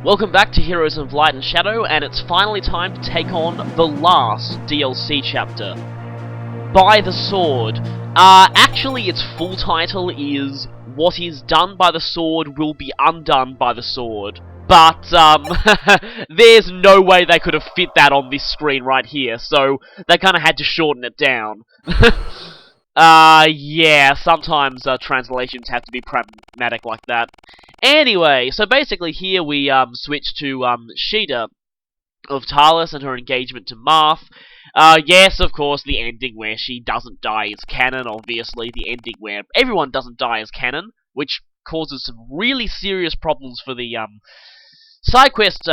Welcome back to Heroes of Light and Shadow, and it's finally time to take on the last DLC chapter. By the Sword. Actually its full title is What is Done by the Sword Will Be Undone by the Sword. But, there's no way they could have fit that on this screen right here, so they kinda had to shorten it down. Yeah, sometimes translations have to be pragmatic like that. Anyway, so basically here we switch to Sheeta of Talis and her engagement to Marth. Yes, of course, the ending where she doesn't die is canon, obviously. The ending where everyone doesn't die is canon, which causes some really serious problems for the side quest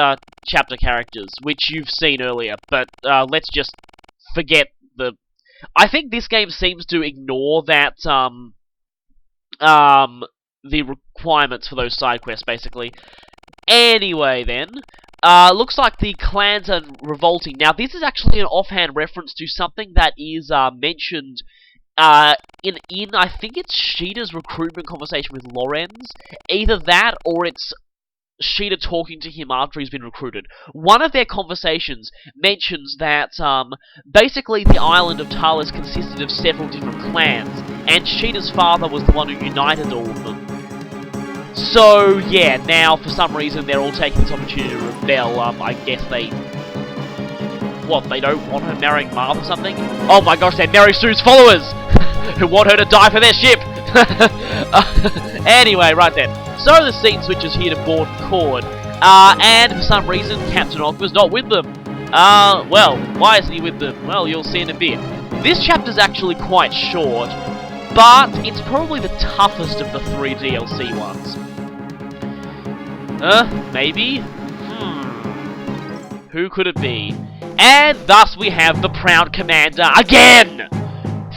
chapter characters, which you've seen earlier, but let's just forget the... I think this game seems to ignore that, the requirements for those side quests, basically. Anyway, then, looks like the clans are revolting. Now, this is actually an offhand reference to something that is, mentioned, in I think it's Sheeta's recruitment conversation with Lorenz. Either that, or it's Sheeta talking to him after he's been recruited. One of their conversations mentions that, basically the island of Talis consisted of several different clans, and Sheeta's father was the one who united all of them. So, yeah, now, for some reason, they're all taking this opportunity to rebel. I guess they... What, they don't want her marrying Marth or something? Oh my gosh, they're Mary Sue's followers! Who want her to die for their ship! Anyway, right then. So the scene switches here to Board Cord, and for some reason, Captain Ogma's not with them. Well, why isn't he with them? Well, you'll see in a bit. This chapter's actually quite short, but it's probably the toughest of the 3 DLC ones. Maybe? Who could it be? And thus we have the Proud Commander again!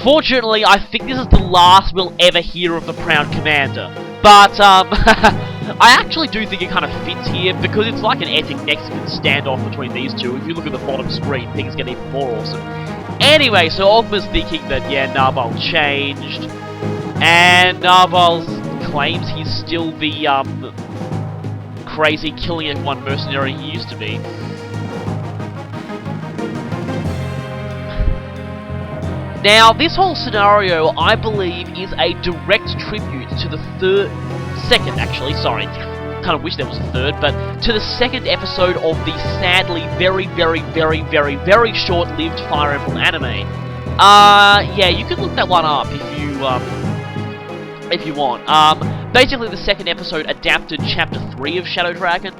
Fortunately, I think this is the last we'll ever hear of the Proud Commander. But, I actually do think it kind of fits here, because it's like an epic Mexican standoff between these two. If you look at the bottom screen, things get even more awesome. Anyway, so Ogma's thinking that, yeah, Nabarl changed, and Nabarl claims he's still the, crazy killing everyone mercenary he used to be. Now, this whole scenario, I believe, is a direct tribute to the second, kind of wish there was a third, but to the second episode of the sadly very, very, very, very, very short-lived Fire Emblem anime. Yeah, you can look that one up if you want. Basically, the second episode adapted Chapter 3 of Shadow Dragon,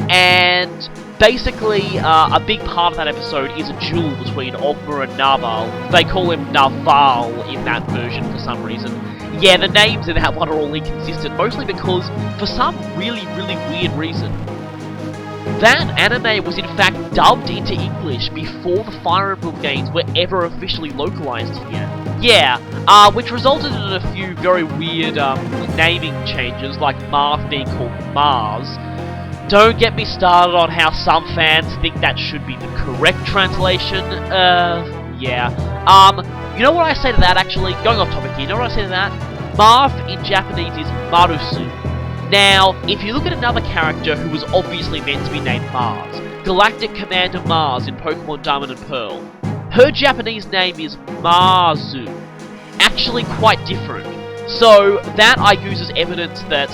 and basically, a big part of that episode is a duel between Ogma and Nabarl. They call him Navarl in that version for some reason. Yeah, the names in that one are all inconsistent, mostly because, for some really, really weird reason, that anime was in fact dubbed into English before the Fire Emblem games were ever officially localized here. Yeah, which resulted in a few very weird, naming changes, like Marth being called Mars. Don't get me started on how some fans think that should be the correct translation. Yeah. You know what I say to that, actually? Going off topic here, you know what I say to that? Marth in Japanese is Marusu. Now, if you look at another character who was obviously meant to be named Mars, Galactic Commander Mars in Pokemon Diamond and Pearl, her Japanese name is Mazu. Actually quite different. So, that I use as evidence that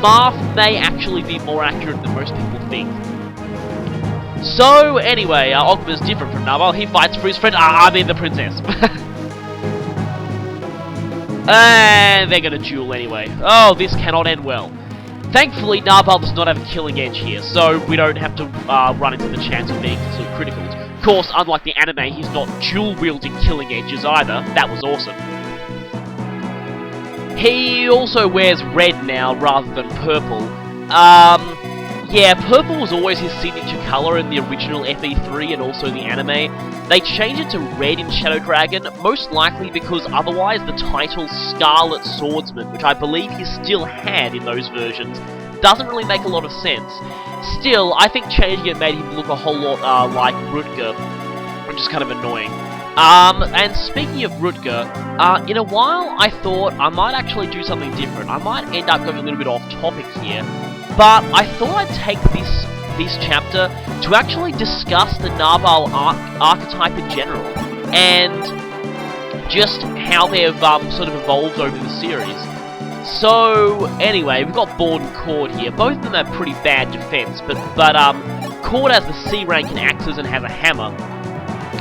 Marth may actually be more accurate than most people think. So, anyway, Ogma's different from Nabarl. He fights for his friend, the princess. And they're gonna duel anyway. Oh, this cannot end well. Thankfully, Nabarl does not have a killing edge here, so we don't have to run into the chance of being sort of critical. Of course, unlike the anime, he's not dual-wielding killing edges either. That was awesome. He also wears red now, rather than purple. Yeah, purple was always his signature colour in the original FE3 and also the anime. They changed it to red in Shadow Dragon, most likely because otherwise the title Scarlet Swordsman, which I believe he still had in those versions, doesn't really make a lot of sense. Still, I think changing it made him look a whole lot like Rutger, which is kind of annoying. And speaking of Rutger, in a while I thought I might actually do something different. I might end up going a little bit off topic here, but I thought I'd take this this chapter to actually discuss the Nabarl archetype in general, and just how they've sort of evolved over the series. So, anyway, we've got Bord and Cord here. Both of them have pretty bad defense, but Cord has the C rank in axes and has a hammer.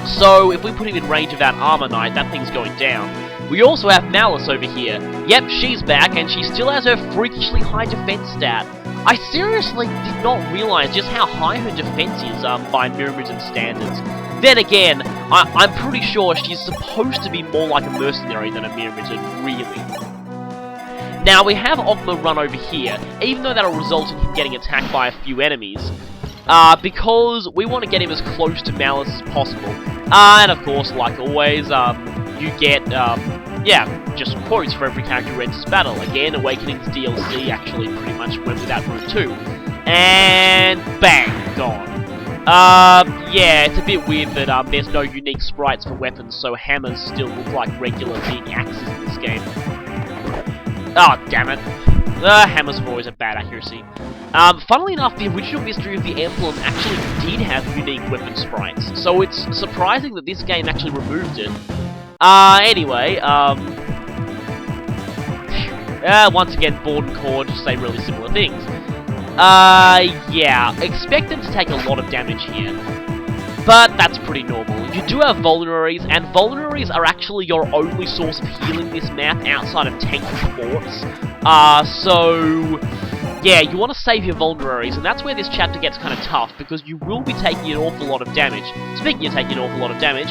So, if we put him in range of that Armor Knight, that thing's going down. We also have Malice over here. Yep, she's back, and she still has her freakishly high defense stat. I seriously did not realize just how high her defense is by Mirrodin standards. Then again, I'm pretty sure she's supposed to be more like a mercenary than a Mirrodin, really. Now, we have Ogma run over here, even though that'll result in him getting attacked by a few enemies, because we want to get him as close to Malice as possible. And of course, like always, you get, just quotes for every character who enters battle. Again, Awakening's DLC actually pretty much went without route 2. And bang, gone. Yeah, it's a bit weird that there's no unique sprites for weapons, so hammers still look like regular big axes in this game. Oh, damn it. Hammers have always had bad accuracy. Funnily enough, the original Mystery of the Emblem actually did have unique weapon sprites, so it's surprising that this game actually removed it. Anyway, once again, Bord and Cord say really similar things. Yeah, expect them to take a lot of damage here, but that's pretty normal. You do have vulneraries, and vulneraries are actually your only source of healing this map outside of tank forts. So yeah, you want to save your vulneraries, and that's where this chapter gets kind of tough, because you will be taking an awful lot of damage. Speaking of taking an awful lot of damage,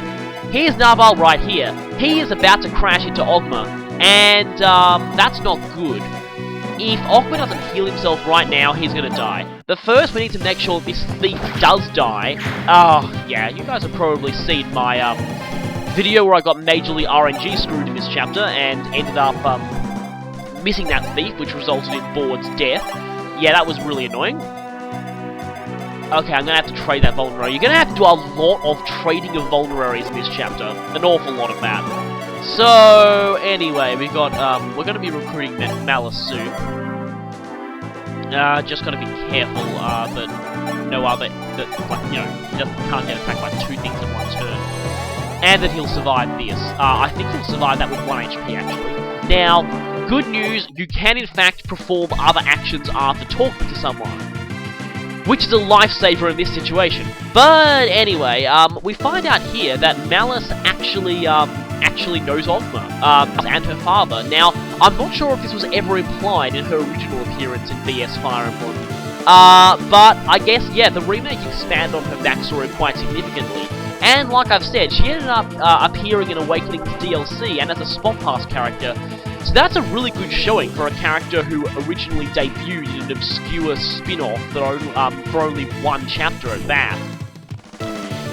here's Nabarl right here. He is about to crash into Ogma, and that's not good. If Ogma doesn't heal himself right now, he's gonna die. But first, we need to make sure this thief does die. Oh, yeah, you guys have probably seen my video where I got majorly RNG screwed in this chapter, and ended up missing that thief, which resulted in Bord's death. Yeah, that was really annoying. Okay, I'm gonna have to trade that vulnerary. You're gonna have to do a lot of trading of vulneraries in this chapter. An awful lot of that. So, anyway, we've got, we're gonna be recruiting Malice soon. Just gotta be careful, that no other, like, you know, he can't get attacked by two things in one turn. And that he'll survive this. I think he'll survive that with 1 HP, actually. Now, good news, you can in fact perform other actions after talking to someone, which is a lifesaver in this situation. But anyway, we find out here that Malice actually knows Ogma, and her father. Now, I'm not sure if this was ever implied in her original appearance in VS Fire Emblem, but I guess, yeah, the remake expanded on her backstory quite significantly. And like I've said, she ended up appearing in Awakening's DLC and as a spot pass character. So that's a really good showing for a character who originally debuted in an obscure spin-off for only 1 chapter at that.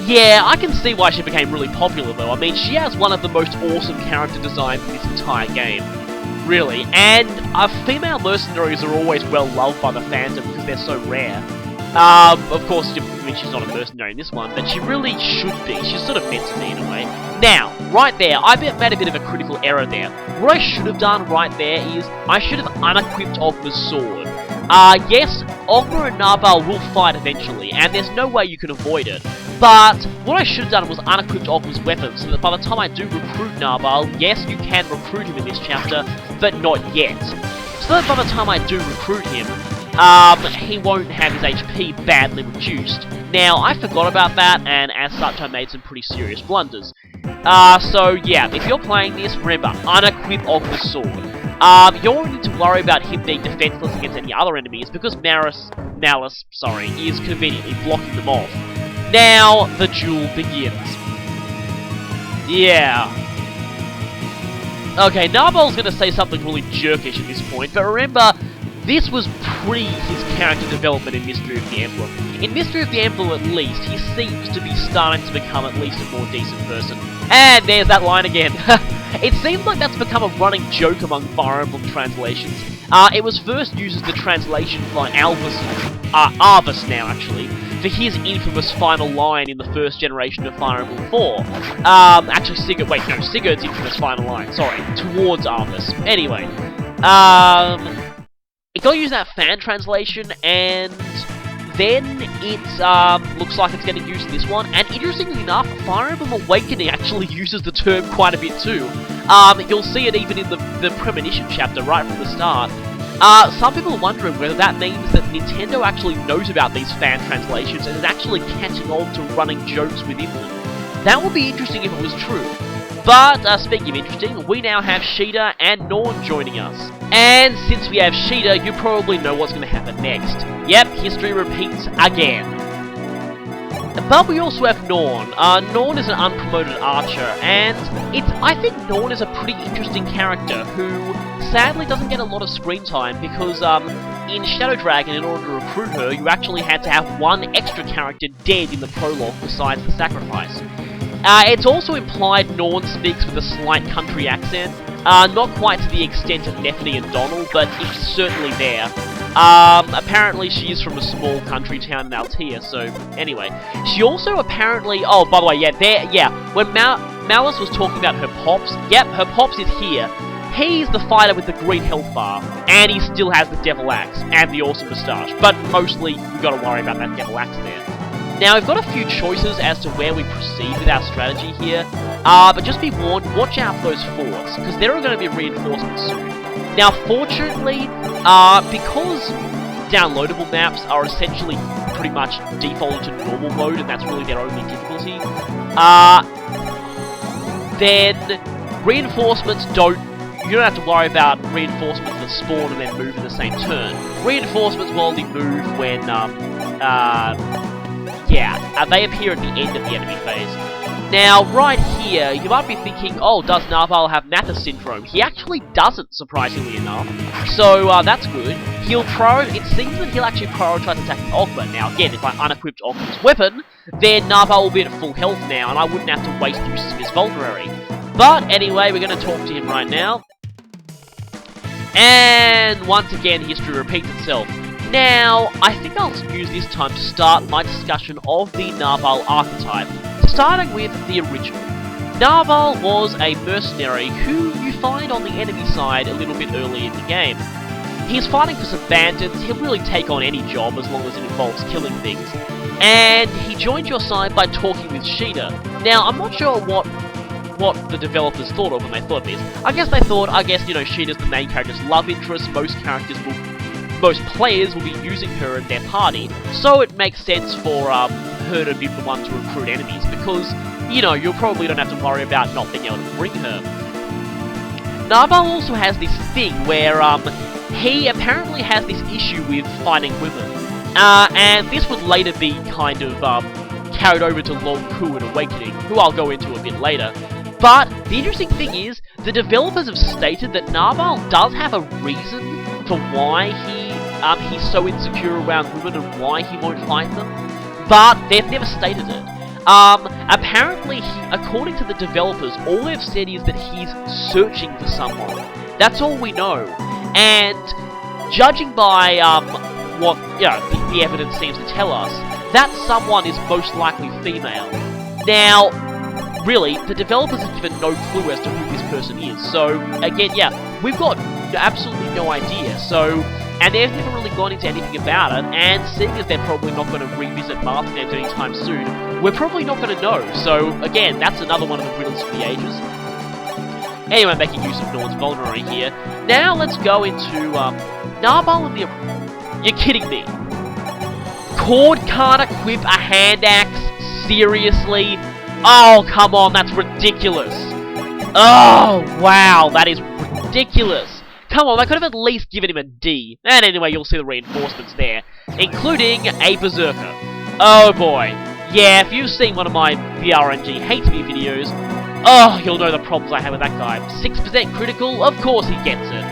Yeah, I can see why she became really popular though. I mean, she has one of the most awesome character designs in this entire game. Really. And female mercenaries are always well loved by the fandom because they're so rare. Of course, I mean, she's not a mercenary in this one, but she really should be. She's sort of meant to be in a way. Now, right there, I made a bit of a critical error there. What I should have done right there is, I should have unequipped Ogma's sword. Yes, Ogma and Nabarl will fight eventually, and there's no way you can avoid it. But what I should have done was unequipped Ogma's weapon, so that by the time I do recruit Nabarl, yes, you can recruit him in this chapter, but not yet. So that by the time I do recruit him, he won't have his HP badly reduced. Now, I forgot about that, and as such, I made some pretty serious blunders. So yeah, if you're playing this, remember, unequip Ogma's sword. You don't need to worry about him being defenseless against any other enemies, because Malice, is conveniently blocking them off. Now, the duel begins. Yeah. Okay, Nabarl's gonna say something really jerkish at this point, but remember, this was pre his character development in Mystery of the Emblem. In Mystery of the Emblem, at least, he seems to be starting to become at least a more decent person. And there's that line again. It seems like that's become a running joke among Fire Emblem translations. It was first used as the translation for Arvis now, actually, for his infamous final line in the first generation of Fire Emblem 4. Actually, Sigurd's infamous final line, sorry, towards Arvis. Anyway, it got used in that fan translation, and then it looks like it's getting used in this one, and interestingly enough, Fire Emblem Awakening actually uses the term quite a bit too. You'll see it even in the Premonition chapter right from the start. Some people are wondering whether that means that Nintendo actually knows about these fan translations and is actually catching on to running jokes within them. That would be interesting if it was true. But, speaking of interesting, we now have Sheeta and Norn joining us. And since we have Sheeta, you probably know what's going to happen next. Yep, history repeats again. But we also have Norn. Norn is an unpromoted archer, and I think Norn is a pretty interesting character who sadly doesn't get a lot of screen time because in Shadow Dragon, in order to recruit her, you actually had to have one extra character dead in the prologue besides the sacrifice. It's also implied Norn speaks with a slight country accent, not quite to the extent of Neffany and Donald, but it's certainly there. Apparently she is from a small country town in Altea, so anyway. She also apparently, oh, by the way, when Malice was talking about her Pops, yep, her Pops is here. He's the fighter with the green health bar, and he still has the Devil Axe, and the awesome moustache, but mostly, you've got to worry about that Devil Axe there. Now, we've got a few choices as to where we proceed with our strategy here, but just be warned, watch out for those forts, because there are going to be reinforcements soon. Now, fortunately, because downloadable maps are essentially pretty much defaulted to normal mode, and that's really their only difficulty, then reinforcements you don't have to worry about reinforcements that spawn and then move in the same turn. Reinforcements will only move when, they appear at the end of the enemy phase. Now, right here, you might be thinking, oh, does Nabarl have Mathis syndrome? He actually doesn't, surprisingly enough. So, that's good. It seems that he'll actually prioritize attacking Ogma. Now, again, if I unequipped Ogma's weapon, then Nabarl will be at full health now, and I wouldn't have to waste uses of his vulnerary. But, anyway, we're going to talk to him right now. And, once again, history repeats itself. Now, I think I'll use this time to start my discussion of the Nabarl Archetype, starting with the original. Nabarl was a mercenary who you find on the enemy side a little bit early in the game. He's fighting for some bandits, he'll really take on any job as long as it involves killing things. And he joined your side by talking with Sheeta. Now, I'm not sure what the developers thought of when they thought this. I guess, you know, Sheeta's the main character's love interest, most players will be using her in their party, so it makes sense for her to be the one to recruit enemies, because, you know, you probably don't have to worry about not being able to bring her. Nabarl also has this thing where he apparently has this issue with fighting women, and this would later be kind of carried over to Long Ku and Awakening, who I'll go into a bit later. But the interesting thing is, the developers have stated that Nabarl does have a reason for why he's so insecure around women and why he won't fight them, but they've never stated it. Apparently, according to the developers, all they've said is that he's searching for someone. That's all we know. And judging by what the evidence seems to tell us, that someone is most likely female. Now, really, the developers have given no clue as to who this person is. So, again, we've got absolutely no idea. So, and they've never really gone into anything about it, and seeing as they're probably not going to revisit Master games anytime soon, we're probably not going to know. So, again, that's another one of the riddles for the ages. Anyway, making use of Norn's vulnerary here. Now, let's go into Nabarl and the... You're kidding me. Cord can't equip a hand axe? Seriously? Oh, come on, that's ridiculous. Oh, wow, that is ridiculous. Come on, I could have at least given him a D. And anyway, you'll see the reinforcements there, including a Berserker. Oh boy. Yeah, if you've seen one of my VRNG Hate Me videos, oh, you'll know the problems I have with that guy. 6% critical, of course he gets it.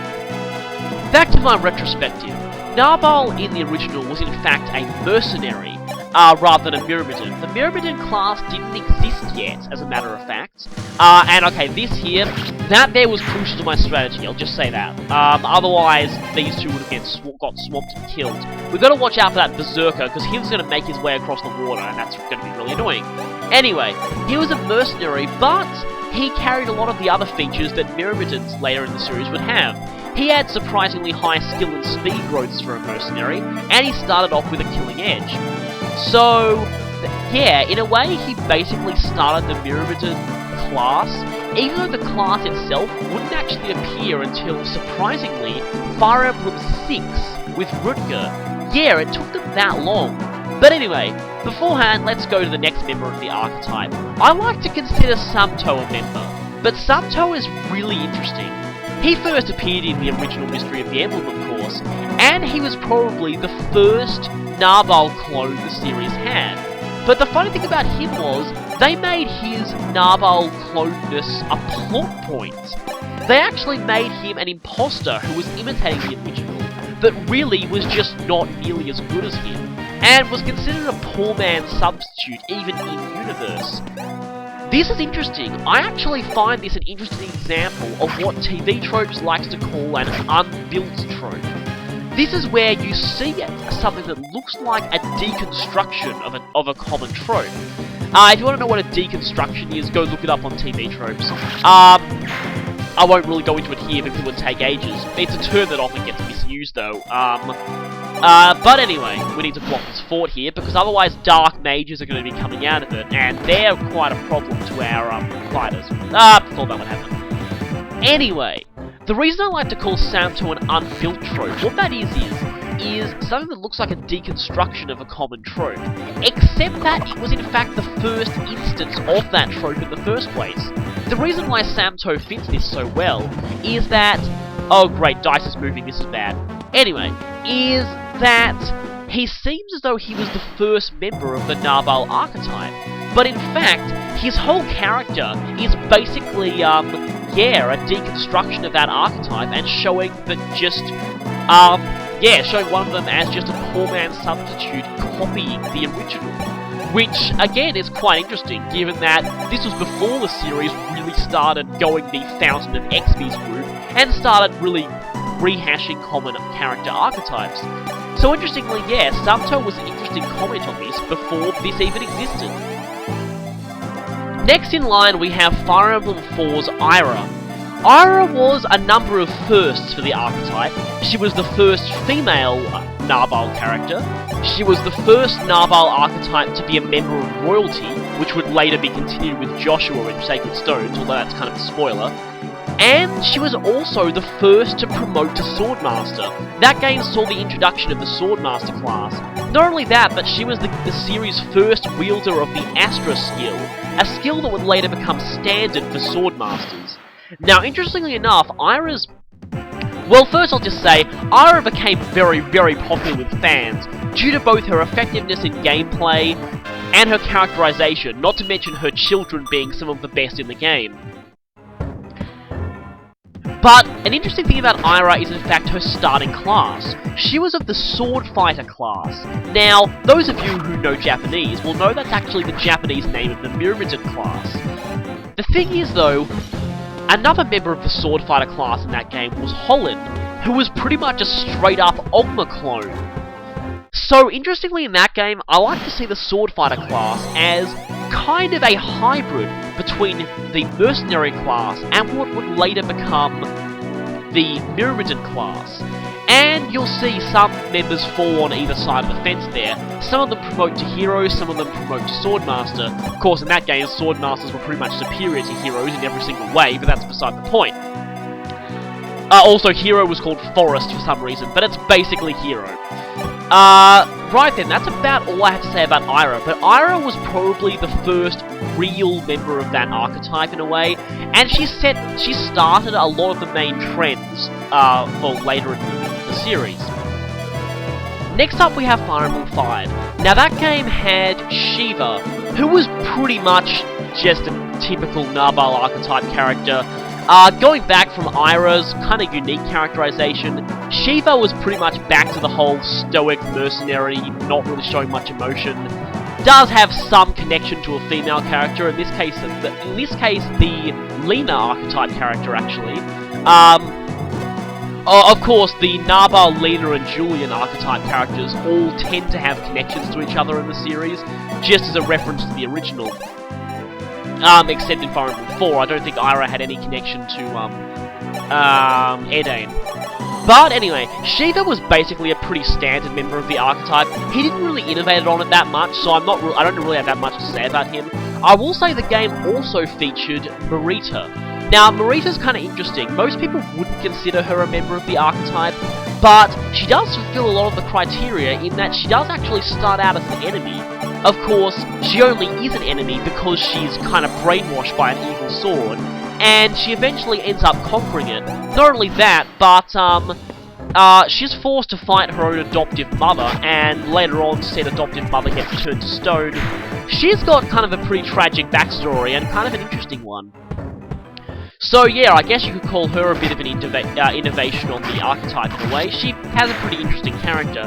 Back to my retrospective. Nabarl in the original was in fact a mercenary, rather than a Myrmidon. The Myrmidon class didn't exist yet, as a matter of fact. And okay, this here, that there was crucial to my strategy, I'll just say that. Otherwise, these two would have got swamped and killed. We've got to watch out for that Berserker, because he was going to make his way across the water, and that's going to be really annoying. Anyway, he was a mercenary, but he carried a lot of the other features that Myrmidons later in the series would have. He had surprisingly high skill and speed growths for a mercenary, and he started off with a killing edge. So, yeah, in a way, he basically started the Myrmidon class, even though the class itself wouldn't actually appear until, surprisingly, Fire Emblem 6 with Rutger. Yeah, it took them that long. But anyway, beforehand, let's go to the next member of the archetype. I like to consider Samto a member, but Samto is really interesting. He first appeared in the original Mystery of the Emblem, of course, and he was probably the first Nabarl clone the series had. But the funny thing about him was, they made his Nabarl cloneness a plot point. They actually made him an imposter who was imitating the original, but really was just not nearly as good as him, and was considered a poor man's substitute even in-universe. This is interesting. I actually find this an interesting example of what TV Tropes likes to call an unbuilt trope. This is where you see something that looks like a deconstruction of a common trope. If you want to know what a deconstruction is, go look it up on TV Tropes. I won't really go into it here because it would take ages. It's a term that often gets misused though. But anyway, we need to block this fort here, because otherwise dark mages are going to be coming out of it, and they're quite a problem to our fighters. Thought that would happen. Anyway, the reason I like to call Samto an unbuilt trope, what that is something that looks like a deconstruction of a common trope, except that it was in fact the first instance of that trope in the first place. The reason why Samto fits this so well is that... Oh great, dice is moving, this is bad. Anyway, is that he seems as though he was the first member of the Nabarl Archetype, but in fact, his whole character is basically, a deconstruction of that archetype and showing that just, showing one of them as just a poor man's substitute copying the original. Which, again, is quite interesting, given that this was before the series really started going the Fountain of Xp's route, and started really rehashing common character archetypes. So interestingly, yeah, Samto was an interesting comment on this before this even existed. Next in line we have Fire Emblem 4's Ira. Ira was a number of firsts for the archetype. She was the first female Nabarl character. She was the first Nabarl archetype to be a member of royalty, which would later be continued with Joshua in Sacred Stones, although that's kind of a spoiler. And she was also the first to promote to Swordmaster. That game saw the introduction of the Swordmaster class. Not only that, but she was the series' first wielder of the Astra skill, a skill that would later become standard for Swordmasters. Now, interestingly enough, Ira's... Well, first I'll just say, Ira became very, very popular with fans, due to both her effectiveness in gameplay and her characterization, not to mention her children being some of the best in the game. But an interesting thing about Ira is in fact her starting class. She was of the Sword Fighter class. Now, those of you who know Japanese will know that's actually the Japanese name of the Myrmidon class. The thing is though, another member of the Sword Fighter class in that game was Holland, who was pretty much a straight up Ogma clone. So interestingly in that game, I like to see the Sword Fighter class as kind of a hybrid between the Mercenary class and what would later become the Myrmidon class. And you'll see some members fall on either side of the fence there. Some of them promote to heroes, some of them promote to Swordmaster. Of course, in that game, Swordmasters were pretty much superior to heroes in every single way, but that's beside the point. Also, hero was called Forest for some reason, but it's basically hero. Right then, that's about all I have to say about Ira, but Ira was probably the first real member of that archetype in a way, and she started a lot of the main trends for later in the series. Next up we have Fire Emblem 5. Now that game had Shiva, who was pretty much just a typical Nabarl archetype character. Going back from Ira's kind of unique characterization, Shiva was pretty much back to the whole stoic mercenary, not really showing much emotion. Does have some connection to a female character, in this case the Lena archetype character actually. Of course, the Nabarl, Lena and Julian archetype characters all tend to have connections to each other in the series, just as a reference to the original. Except in Fire Emblem 4, I don't think Ira had any connection to, Edain. But anyway, Shiva was basically a pretty standard member of the archetype. He didn't really innovate on it that much, so I don't really have that much to say about him. I will say the game also featured Marita. Now, Marita's kind of interesting. Most people wouldn't consider her a member of the archetype, but she does fulfill a lot of the criteria in that she does actually start out as the enemy. Of course, she only is an enemy because she's kind of brainwashed by an evil sword, and she eventually ends up conquering it. Not only that, but she's forced to fight her own adoptive mother, and later on said adoptive mother gets turned to stone. She's got kind of a pretty tragic backstory, and kind of an interesting one. So yeah, I guess you could call her a bit of an innovation on the archetype in a way. She has a pretty interesting character.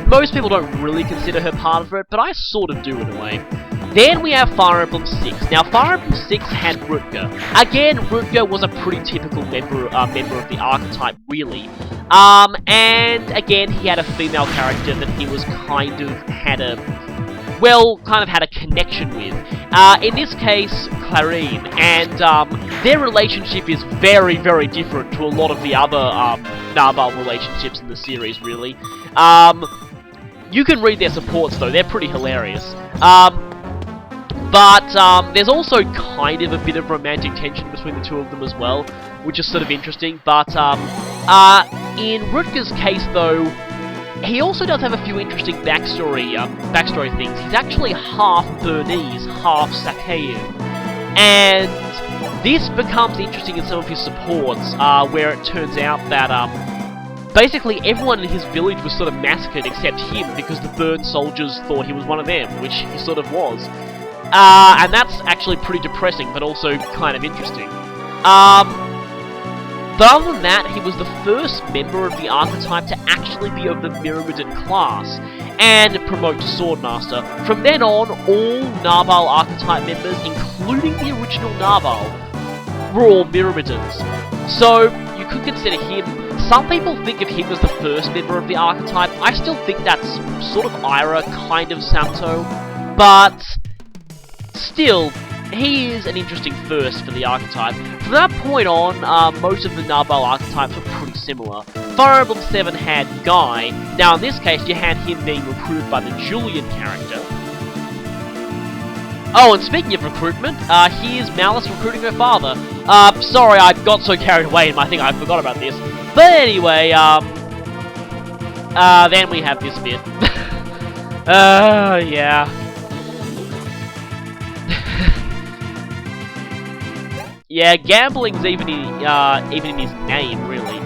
Most people don't really consider her part of it, but I sort of do in a way. Then we have Fire Emblem 6. Now, Fire Emblem 6 had Rutger. Again, Rutger was a pretty typical member of the archetype, really. And again, he had a female character that he was kind of had a connection with. In this case, Clarine, and their relationship is very, very different to a lot of the other Nabarl relationships in the series, really. You can read their supports, though. They're pretty hilarious. But there's also kind of a bit of romantic tension between the two of them as well, which is sort of interesting. But in Rutger's case, though, he also does have a few interesting backstory things. He's actually half Bernese, half Sakaean. And this becomes interesting in some of his supports, where it turns out that basically everyone in his village was sort of massacred except him because the Bern soldiers thought he was one of them, which he sort of was. And that's actually pretty depressing, but also kind of interesting. But other than that, he was the first member of the archetype to actually be of the Myrmidon class, and promote to Swordmaster. From then on, all Nabarl archetype members, including the original Nabarl, were all Myrmidons. So, you could consider him. Some people think of him as the first member of the archetype. I still think that's sort of Ira, kind of Samto, but still, he is an interesting first for the archetype. From that point on, most of the Nabarl archetypes were pretty similar. Fire Emblem 7 had Guy. Now in this case, you had him being recruited by the Julian character. Oh, and speaking of recruitment, here's Malice recruiting her father. Sorry, I got so carried away in my thing, I forgot about this. But anyway, then we have this bit. Yeah. Yeah, gambling's even in his name, really.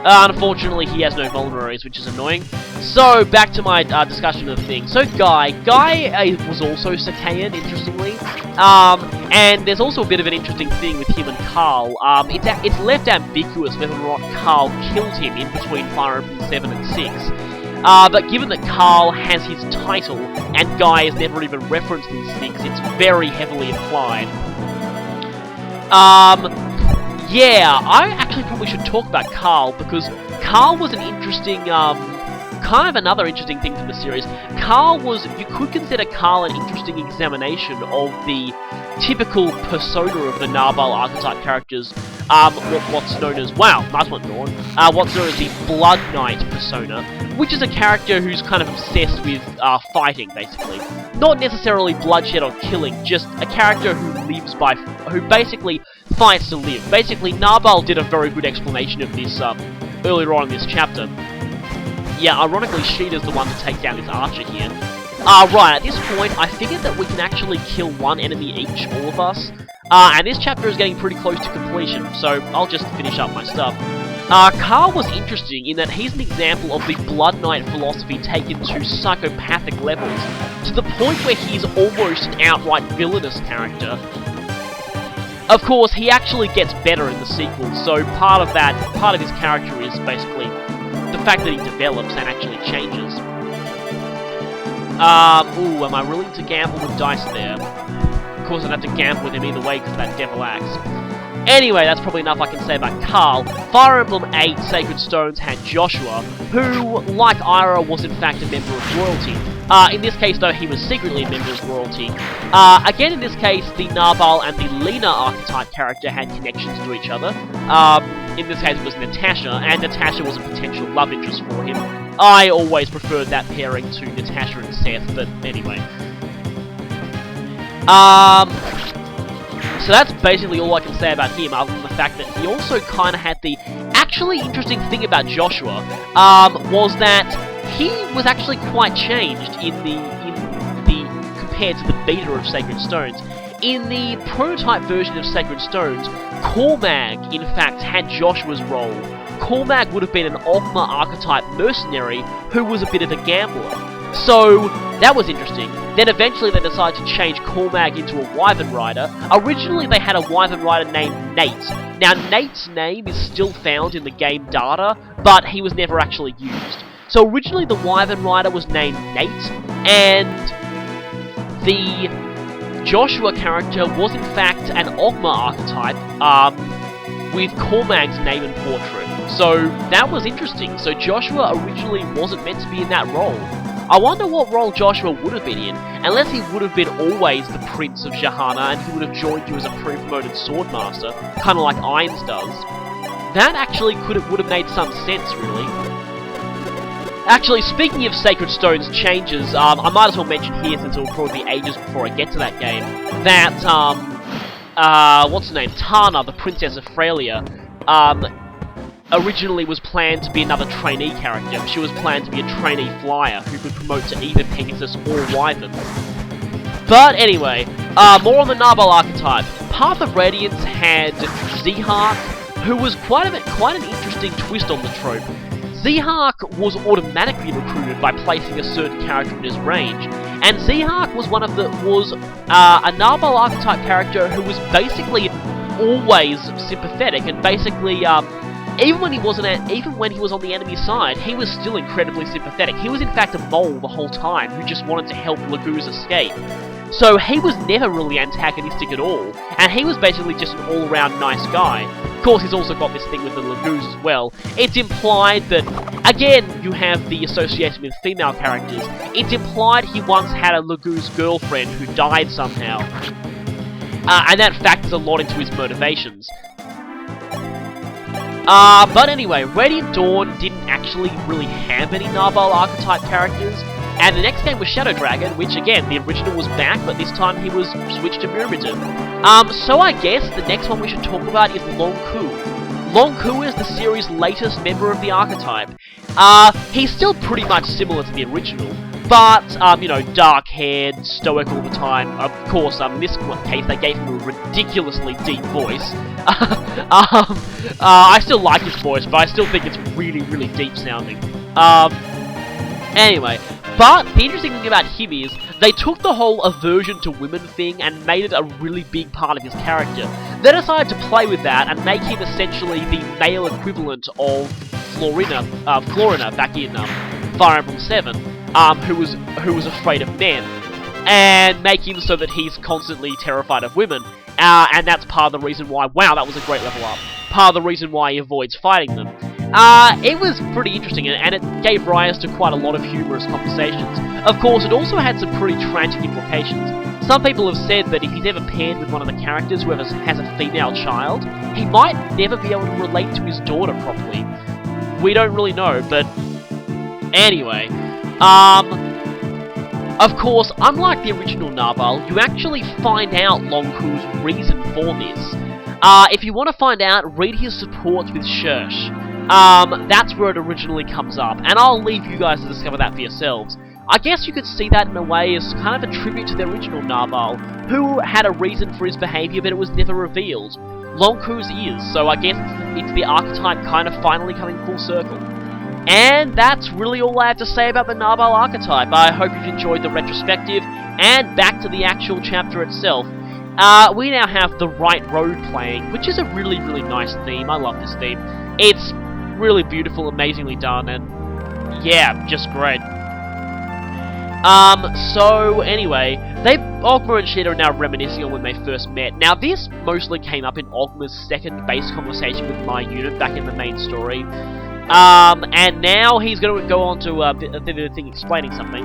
Unfortunately, he has no vulneraries, which is annoying. So, back to my discussion of the thing. So, Guy was also Sakaean, interestingly. And there's also a bit of an interesting thing with him and Carl. It's left ambiguous whether or not Carl killed him in between Fire Emblem 7 and 6. But given that Carl has his title, and Guy is never even referenced in 6, it's very heavily implied. Yeah, I actually probably should talk about Carl, because Carl was an interesting, kind of another interesting thing from the series. You could consider Carl an interesting examination of the typical persona of the Nabarl archetype characters, what's known as, wow, nice one, Dawn, what's known as the Blood Knight persona, which is a character who's kind of obsessed with, fighting, basically. Not necessarily bloodshed or killing, just a character who basically fights to live. Basically, Nabarl did a very good explanation of this, earlier on in this chapter. Yeah, ironically, Sheeta's the one to take down this archer here. Right, at this point, I figured that we can actually kill one enemy each, all of us. And this chapter is getting pretty close to completion, so I'll just finish up my stuff. Carl was interesting in that he's an example of the Blood Knight philosophy taken to psychopathic levels, to the point where he's almost an outright villainous character. Of course, he actually gets better in the sequel, so part of his character is basically the fact that he develops and actually changes. Ooh, am I willing to gamble with dice there? Of course, I'd have to gamble with him either way because of that Devil Axe. Anyway, that's probably enough I can say about Carl. Fire Emblem 8 Sacred Stones had Joshua, who, like Ira, was in fact a member of royalty. In this case, though, he was secretly a member of royalty. Again, in this case, the Nabarl and the Lena archetype character had connections to each other. in this case it was Natasha, and Natasha was a potential love interest for him. I always preferred that pairing to Natasha and Seth, but anyway. So that's basically all I can say about him, other than the fact that he also kind of had the actually interesting thing about Joshua, was that he was actually quite changed in the compared to the beta of Sacred Stones. In the prototype version of Sacred Stones, Cormag, in fact, had Joshua's role. Cormag would have been an Ogma Archetype mercenary who was a bit of a gambler. So, that was interesting. Then eventually they decided to change Cormag into a Wyvern Rider. Originally they had a Wyvern Rider named Nate. Now Nate's name is still found in the game data, but he was never actually used. So originally the Wyvern Rider was named Nate, and the Joshua character was in fact an Ogma archetype, with Cormag's name and portrait. So that was interesting. So Joshua originally wasn't meant to be in that role. I wonder what role Joshua would have been in, unless he would have been always the Prince of Jahana and he would have joined you as a pre-promoted Swordmaster, kind of like Irons does. That actually would have made some sense, really. Actually, speaking of Sacred Stone's changes, I might as well mention here, since it will probably be ages before I get to that game, that, what's her name? Tana, the Princess of Frelia, originally was planned to be another trainee character. She was planned to be a trainee flyer who could promote to either Pegasus or Wyvern. But anyway, more on the Nabarl archetype. Path of Radiance had Zehark, who was quite an interesting twist on the trope. Zehark was automatically recruited by placing a certain character in his range, and Zehark was a Nabarl archetype character who was basically always sympathetic, and basically, even when he was on the enemy side, he was still incredibly sympathetic. He was in fact a mole the whole time, who just wanted to help Lagoo's escape. So he was never really antagonistic at all, and he was basically just an all-around nice guy. Of course, he's also got this thing with the Lagoos as well. It's implied that, again, you have the association with female characters. It's implied he once had a Lagoo's girlfriend who died somehow. And that factors a lot into his motivations. But anyway, Radiant Dawn didn't actually really have any Nabarl archetype characters, and the next game was Shadow Dragon, which again, the original was back, but this time he was switched to Mirmidon. So I guess the next one we should talk about is Long Ku. Long Ku is the series' latest member of the archetype. He's still pretty much similar to the original, but, you know, dark-haired, stoic all the time. Of course, in this case, they gave him a ridiculously deep voice. I still like his voice, but I still think it's really, really deep-sounding. Anyway, but the interesting thing about him is, they took the whole aversion to women thing and made it a really big part of his character. They decided to play with that and make him essentially the male equivalent of Florina back in Fire Emblem 7. Who was afraid of men, and make him so that he's constantly terrified of women, and that's part of the reason why, wow, that was a great level up, part of the reason why he avoids fighting them. It was pretty interesting, and it gave rise to quite a lot of humorous conversations. Of course, it also had some pretty tragic implications. Some people have said that if he's ever paired with one of the characters who has a female child, he might never be able to relate to his daughter properly. We don't really know, but anyway. Of course, unlike the original Nabarl, you actually find out Long Ku's reason for this. If you want to find out, read his support with Shirsh. That's where it originally comes up, and I'll leave you guys to discover that for yourselves. I guess you could see that in a way as kind of a tribute to the original Nabarl, who had a reason for his behaviour, but it was never revealed. Long Ku's is, so I guess it's the archetype kind of finally coming full circle. And that's really all I have to say about the Nabarl archetype. I hope you've enjoyed the retrospective, and back to the actual chapter itself. We now have The Right Road playing, which is a really, really nice theme. I love this theme. It's really beautiful, amazingly done, and yeah, just great. So anyway, Ogma and Sheeta are now reminiscing on when they first met. Now this mostly came up in Ogma's second base conversation with my unit back in the main story. And now he's going to go on to a bit of a thing explaining something.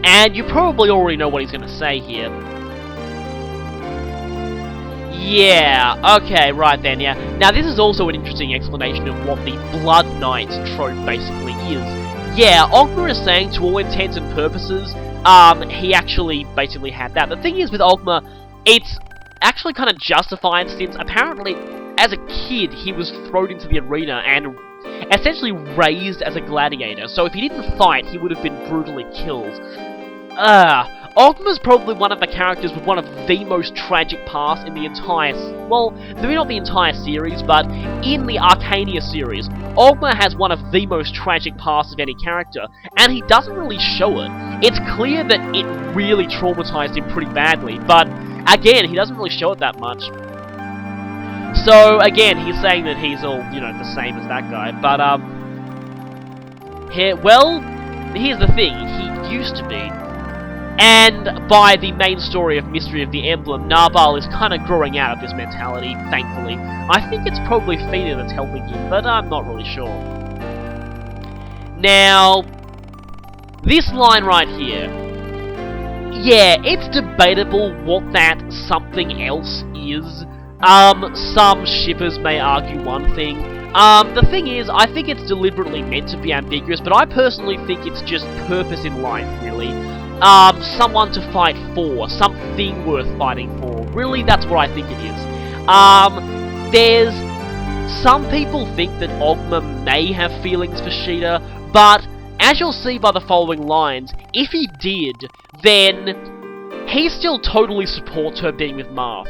And you probably already know what he's going to say here. Yeah, okay, right then, yeah. Now, this is also an interesting explanation of what the Blood Knight trope basically is. Yeah, Ogma is saying, to all intents and purposes, he actually basically had that. The thing is, with Ogma, it's actually kind of justified, since apparently, as a kid, he was thrown into the arena and essentially raised as a gladiator. So if he didn't fight, he would have been brutally killed. Ogma's probably one of the characters with one of the most tragic pasts in the entire... Well, maybe not the entire series, but in the Arcania series, Ogma has one of the most tragic pasts of any character, and he doesn't really show it. It's clear that it really traumatized him pretty badly, but again, he doesn't really show it that much. So, again, he's saying that he's all, you know, the same as that guy, but, here's the thing, he used to be. And by the main story of Mystery of the Emblem, Nabarl is kind of growing out of this mentality, thankfully. I think it's probably Fina that's helping him, but I'm not really sure. Now, this line right here. Yeah, it's debatable what that something else is. Some shippers may argue one thing. The thing is, I think it's deliberately meant to be ambiguous, but I personally think it's just purpose in life, really. Someone to fight for, something worth fighting for. Really, that's what I think it is. Some people think that Ogma may have feelings for Sheeta, but as you'll see by the following lines, if he did, then he still totally supports her being with Marth.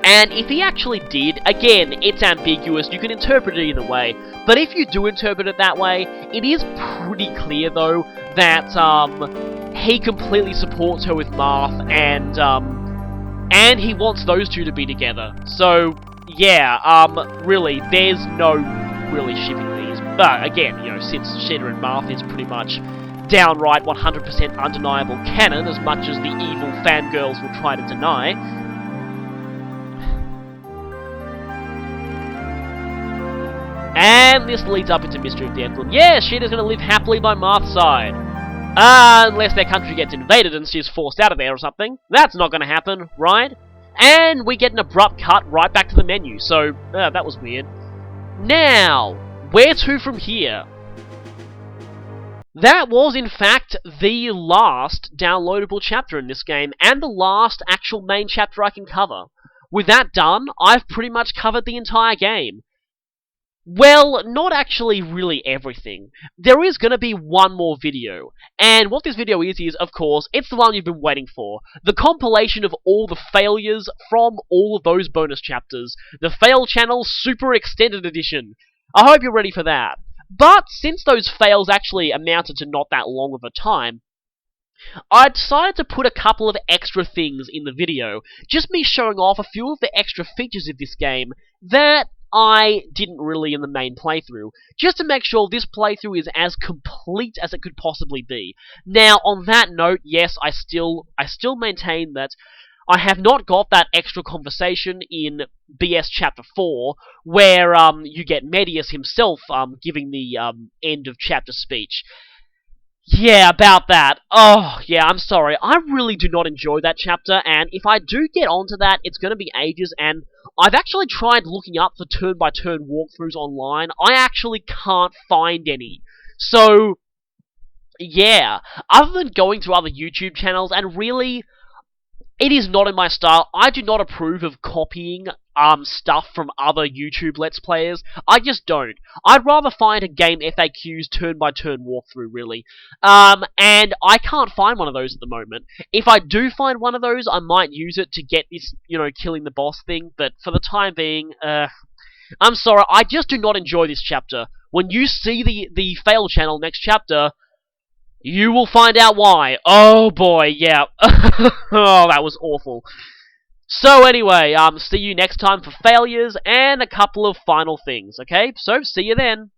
And if he actually did, again, it's ambiguous, you can interpret it either way, but if you do interpret it that way, it is pretty clear, though, that, he completely supports her with Marth, and he wants those two to be together. So, yeah, really, there's no really shipping these. But, again, you know, since Sheeta and Marth is pretty much downright 100% undeniable canon, as much as the evil fangirls will try to deny. And this leads up into Mystery of the Emblem. Yeah, Sheeta's gonna live happily by Marth's side. Unless their country gets invaded and she's forced out of there or something. That's not gonna happen, right? And we get an abrupt cut right back to the menu, so, that was weird. Now, where to from here? That was, in fact, the last downloadable chapter in this game, and the last actual main chapter I can cover. With that done, I've pretty much covered the entire game. Well, not actually really everything. There is going to be one more video, and what this video is, of course, it's the one you've been waiting for. The compilation of all the failures from all of those bonus chapters. The Fail Channel Super Extended Edition. I hope you're ready for that. But since those fails actually amounted to not that long of a time, I decided to put a couple of extra things in the video. Just me showing off a few of the extra features of this game that I didn't really in the main playthrough, just to make sure this playthrough is as complete as it could possibly be. Now, on that note, yes, I still maintain that I have not got that extra conversation in BS Chapter 4, where you get Medius himself giving the end of chapter speech. Yeah, about that. Oh, yeah, I'm sorry. I really do not enjoy that chapter, and if I do get onto that, it's going to be ages, and I've actually tried looking up for turn-by-turn walkthroughs online. I actually can't find any. So, yeah, other than going to other YouTube channels, and really, it is not in my style. I do not approve of copying stuff from other YouTube Let's Players. I just don't. I'd rather find a game FAQ's turn-by-turn walkthrough, really. And I can't find one of those at the moment. If I do find one of those, I might use it to get this, you know, killing the boss thing, but for the time being, I'm sorry, I just do not enjoy this chapter. When you see the Fail Channel next chapter, you will find out why. Oh boy, yeah. Oh, that was awful. So anyway, see you next time for failures and a couple of final things, okay? So, see you then.